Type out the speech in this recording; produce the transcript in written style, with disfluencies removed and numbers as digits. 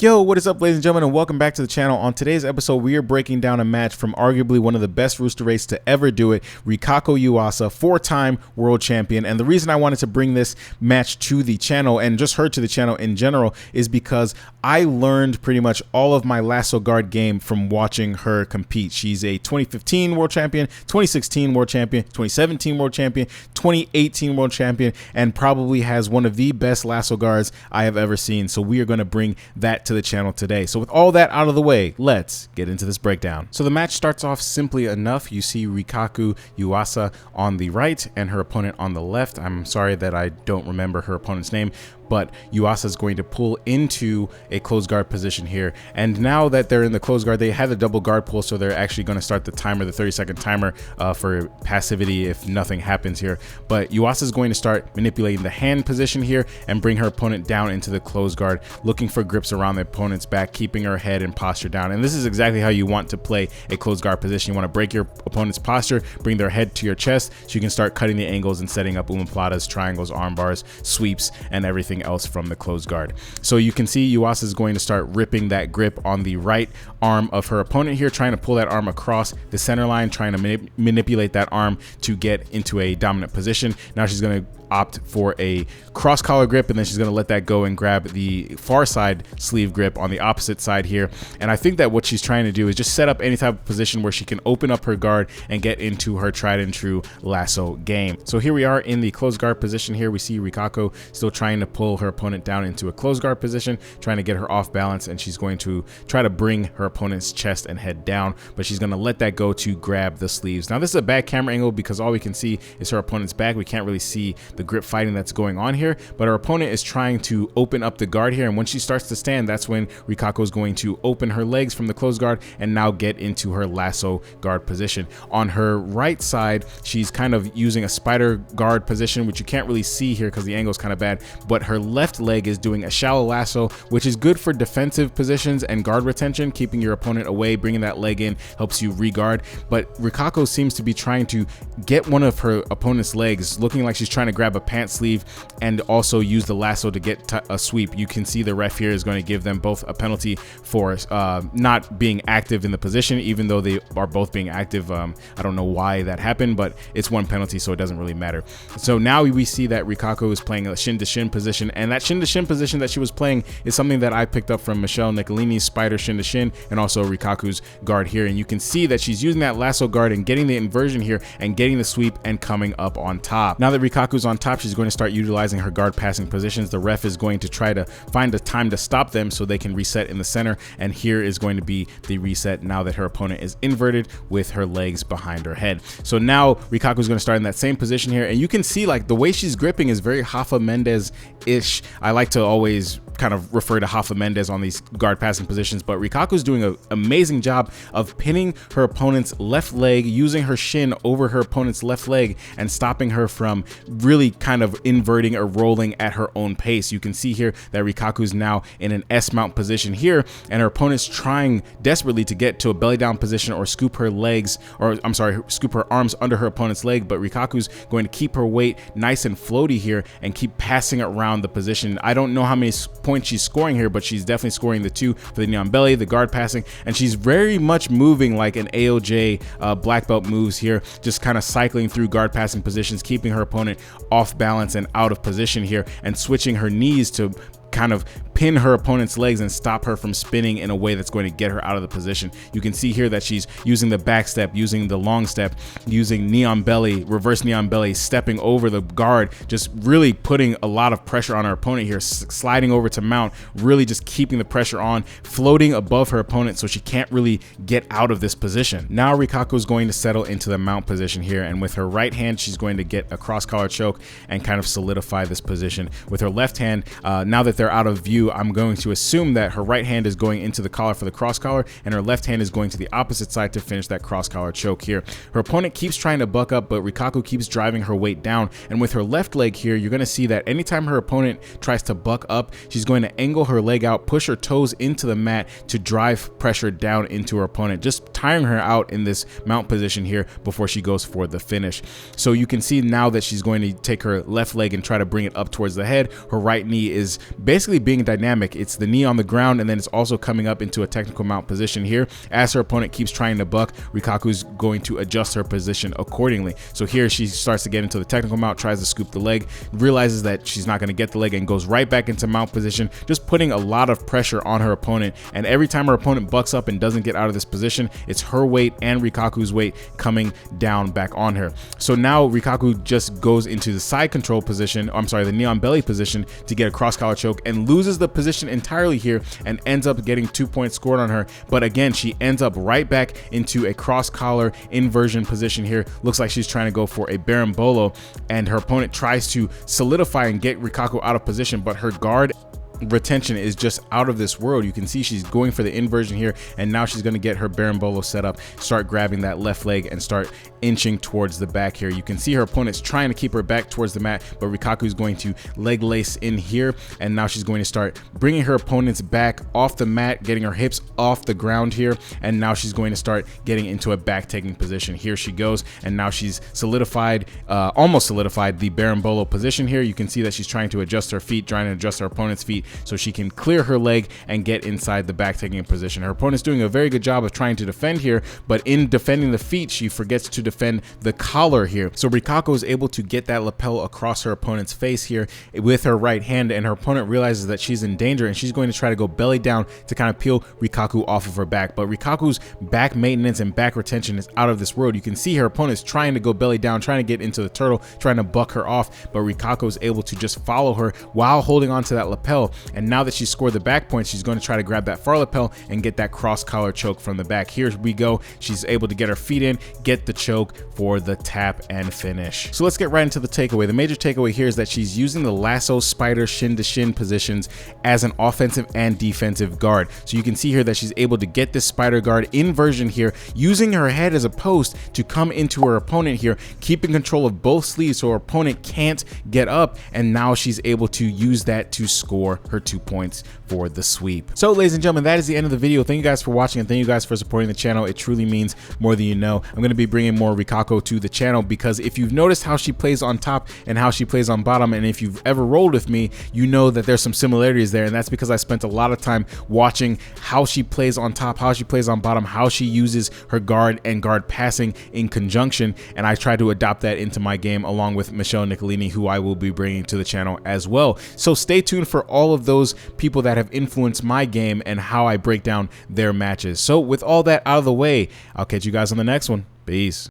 Yo, what is up, ladies and gentlemen, and welcome back to the channel. On today's episode, we are breaking down a match from arguably one of the best rooster races to ever do it, Rikako Yuasa, four-time world champion. And the reason I wanted to bring this match to the channel, and just her to the channel in general, is because I learned pretty much all of my lasso guard game from watching her compete. She's a 2015 world champion, 2016 world champion, 2017 world champion, 2018 world champion, and probably has one of the best lasso guards I have ever seen. So we are going to bring that to the channel today. So with all that out of the way, let's get into this breakdown. So the match starts off simply enough. You see Rikako Yuasa on the right and her opponent on the left. I'm sorry that I don't remember her opponent's name, but Yuasa is going to pull into a closed guard position here. And now that they're in the closed guard, they have the double guard pull, so they're actually going to start the timer, the 30-second timer for passivity if nothing happens here. But Yuasa is going to start manipulating the hand position here and bring her opponent down into the closed guard, looking for grips around the opponent's back, keeping her head and posture down. And this is exactly how you want to play a closed guard position. You want to break your opponent's posture, bring their head to your chest, so you can start cutting the angles and setting up omoplatas, triangles, arm bars, sweeps, and everything else from the closed guard. So you can see Yuasa is going to start ripping that grip on the right arm of her opponent here, trying to pull that arm across the center line, trying to manipulate that arm to get into a dominant position. Now she's going to opt for a cross collar grip, and then she's going to let that go and grab the far side sleeve grip on the opposite side here. And I think that what she's trying to do is just set up any type of position where she can open up her guard and get into her tried and true lasso game. So here we are in the closed guard position here. We see Rikako still trying to pull her opponent down into a closed guard position, trying to get her off balance, and she's going to try to bring her opponent's chest and head down, but she's going to let that go to grab the sleeves. Now this is a bad camera angle because all we can see is her opponent's back. We can't really see the grip fighting that's going on here, but her opponent is trying to open up the guard here, and when she starts to stand, that's when Rikako is going to open her legs from the closed guard and now get into her lasso guard position. On her right side, she's kind of using a spider guard position, which you can't really see here because the angle is kind of bad, but her left leg is doing a shallow lasso, which is good for defensive positions and guard retention. Keeping your opponent away, bringing that leg in helps you re-guard. But Rikako seems to be trying to get one of her opponent's legs, looking like she's trying to grab a pant sleeve and also use the lasso to get a sweep. You can see the ref here is going to give them both a penalty for not being active in the position, even though they are both being active. I don't know why that happened, but it's one penalty, so it doesn't really matter. So now we see that Rikako is playing a shin to shin position, and that shin to shin position that she was playing is something that I picked up from Michelle Nicolini's spider shin to shin and also Rikaku's guard here. And you can see that she's using that lasso guard and getting the inversion here and getting the sweep and coming up on top. Now that Rikaku's on top, she's going to start utilizing her guard passing positions. The ref is going to try to find a time to stop them so they can reset in the center, and here is going to be the reset now that her opponent is inverted with her legs behind her head. So now Rikako is going to start in that same position here, and you can see like the way she's gripping is very Rafa Mendes-ish. I like to always kind of refer to Rafa Mendes on these guard passing positions, but Rikako's doing an amazing job of pinning her opponent's left leg, using her shin over her opponent's left leg and stopping her from really kind of inverting or rolling at her own pace. You can see here that Rikaku's now in an S mount position here, and her opponent's trying desperately to get to a belly down position or scoop her legs, or I'm sorry, scoop her arms under her opponent's leg, but Rikaku's going to keep her weight nice and floaty here and keep passing around the position. I don't know how many points she's scoring here, but she's definitely scoring the 2 for the knee on belly, the guard passing, and she's very much moving like an AOJ Black Belt moves here, just kind of cycling through guard passing positions, keeping her opponent off balance and out of position here, and switching her knees to kind of pin her opponent's legs and stop her from spinning in a way that's going to get her out of the position. You can see here that she's using the back step, using the long step, using knee on belly, reverse knee on belly, stepping over the guard, just really putting a lot of pressure on her opponent here, sliding over to mount, really just keeping the pressure on, floating above her opponent so she can't really get out of this position. Now Rikako is going to settle into the mount position here, and with her right hand she's going to get a cross collar choke and kind of solidify this position. With her left hand, now that they're out of view, I'm going to assume that her right hand is going into the collar for the cross collar, and her left hand is going to the opposite side to finish that cross collar choke here. Her opponent keeps trying to buck up, but Rikako keeps driving her weight down, and with her left leg here, you're going to see that anytime her opponent tries to buck up, she's going to angle her leg out, push her toes into the mat to drive pressure down into her opponent, just tiring her out in this mount position here before she goes for the finish. So you can see now that she's going to take her left leg and try to bring it up towards the head. Her right knee is basically being dynamic. It's the knee on the ground, and then it's also coming up into a technical mount position here. As her opponent keeps trying to buck, Rikaku's going to adjust her position accordingly. So here she starts to get into the technical mount, tries to scoop the leg, realizes that she's not going to get the leg, and goes right back into mount position, just putting a lot of pressure on her opponent. And every time her opponent bucks up and doesn't get out of this position, it's her weight and Rikaku's weight coming down back on her. So now Rikaku just goes into the side control position, I'm sorry, the knee on belly position, to get a cross collar choke, and loses the position entirely here and ends up getting 2 points scored on her. But again, she ends up right back into a cross collar inversion position here. Looks like she's trying to go for a berimbolo, and her opponent tries to solidify and get Rikako out of position, but her guard retention is just out of this world. You can see she's going for the inversion here, and now she's going to get her berimbolo set up, start grabbing that left leg, and start inching towards the back here. You can see her opponent's trying to keep her back towards the mat, but Rikaku is going to leg lace in here, and now she's going to start bringing her opponent's back off the mat, getting her hips off the ground here, and now she's going to start getting into a back taking position. Here she goes, and now she's solidified, almost solidified the berimbolo position here. You can see that she's trying to adjust her feet, trying to adjust her opponent's feet so she can clear her leg and get inside the back taking position. Her opponent's doing a very good job of trying to defend here, but in defending the feet, she forgets to defend the collar here. So Rikako is able to get that lapel across her opponent's face here with her right hand, and her opponent realizes that she's in danger, and she's going to try to go belly down to kind of peel Rikako off of her back. But Rikaku's back maintenance and back retention is out of this world. You can see her opponent's trying to go belly down, trying to get into the turtle, trying to buck her off, but Rikako is able to just follow her while holding on to that lapel. And now that she's scored the back point, she's going to try to grab that far lapel and get that cross collar choke from the back. Here we go. She's able to get her feet in, get the choke for the tap and finish. So let's get right into the takeaway. The major takeaway here is that she's using the lasso, spider, shin to shin positions as an offensive and defensive guard. So you can see here that she's able to get this spider guard inversion here, using her head as a post to come into her opponent here, keeping control of both sleeves so her opponent can't get up, and now she's able to use that to score her 2 points for the sweep. So ladies and gentlemen, that is the end of the video. Thank you guys for watching, and thank you guys for supporting the channel. It truly means more than you know. I'm going to be bringing more Rikako to the channel, because if you've noticed how she plays on top and how she plays on bottom, and if you've ever rolled with me, you know that there's some similarities there, and that's because I spent a lot of time watching how she plays on top, how she plays on bottom, how she uses her guard and guard passing in conjunction, and I try to adopt that into my game along with Michelle Nicolini, who I will be bringing to the channel as well. So stay tuned for all of those people that have influenced my game and how I break down their matches. So with all that out of the way, I'll catch you guys on the next one. Peace.